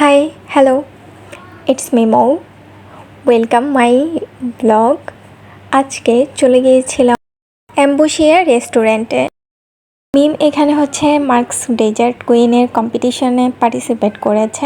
Hi hello it's me Mou welcome my blog. আজকে চলে গিয়েছিলাম অ্যাম্বুসিয়া রেস্টুরেন্টে। মিম এখানে হচ্ছে মার্কস ডেজার্ট কুইনের কম্পিটিশনে পার্টিসিপেট করেছে।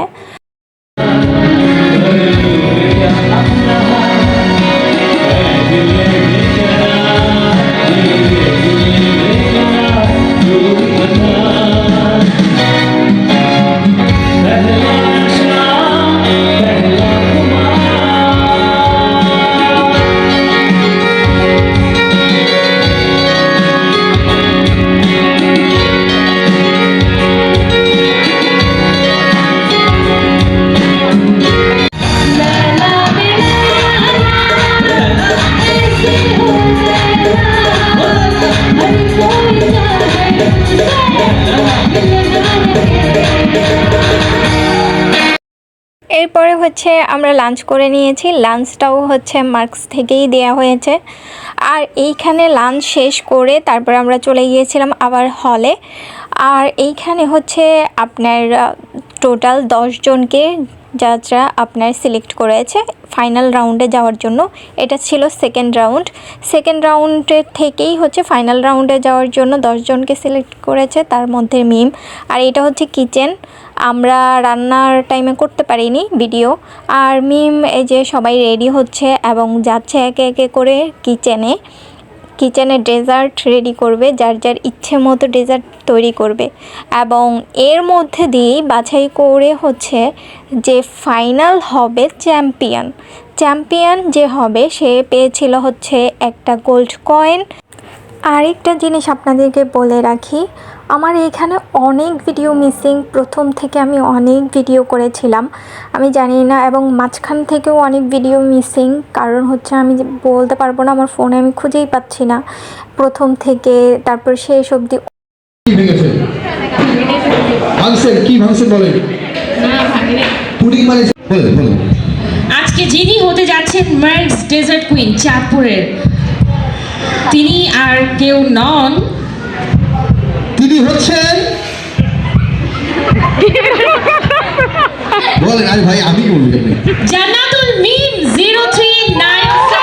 এরপরে হচ্ছে আমরা লাঞ্চ করে নিয়েছি। লাঞ্চটাও হচ্ছে মার্কস থেকেই দেয়া হয়েছে। আর এইখানে লাঞ্চ শেষ করে তারপর আমরা চলে গিয়েছিলাম আবার হলে। আর এইখানে হচ্ছে আপনার টোটাল 10 জনকে জাজরা আপনার সিলেক্ট করেছে ফাইনাল রাউন্ডে যাওয়ার জন্য। এটা ছিল সেকেন্ড রাউন্ডের থেকেই হচ্ছে ফাইনাল রাউন্ডে যাওয়ার জন্য 10 জনকে সিলেক্ট করেছে, তার মধ্যে মিম। আর এটা হচ্ছে কিচেন, আমরা রান্নার টাইমে করতে পারিনি ভিডিও। আর মিম এই যে সবাই রেডি হচ্ছে এবং যাচ্ছে একে একে করে কিচেনে ডেজার্ট রেডি করবে, যার যার ইচ্ছে মতো ডেজার্ট তৈরি করবে। এবং এর মধ্যে দিয়েই বাছাই করে হচ্ছে যে ফাইনাল হবে চ্যাম্পিয়ন যে হবে সে পেয়েছিল হচ্ছে একটা গোল্ড কয়েন। আরেকটা জিনিস আপনাদেরকে বলে রাখি, আমার এখানে অনেক ভিডিও মিসিং। প্রথম থেকে আমি অনেক ভিডিও করেছিলাম, আমি জানি না, এবং মাঝখান থেকেও অনেক ভিডিও মিসিং। কারণ হচ্ছে আমি বলতে পারবো না, আমার ফোনে আমি খুঁজেই পাচ্ছি না প্রথম থেকে তারপর শেষ অবধি। আজকে যিনি হতে যাচ্ছেন মার্কস ডেজার্ট কুইন চাঁদপুরের, তিনি আর কেউ নন, তিনি হচ্ছেন বলেন। আরে ভাই আমি বলবো জান্নাতুল মিম 0395।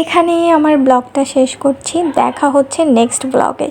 এখানেই আমার ব্লগটা শেষ করছি। দেখা হচ্ছে নেক্সট ব্লগে।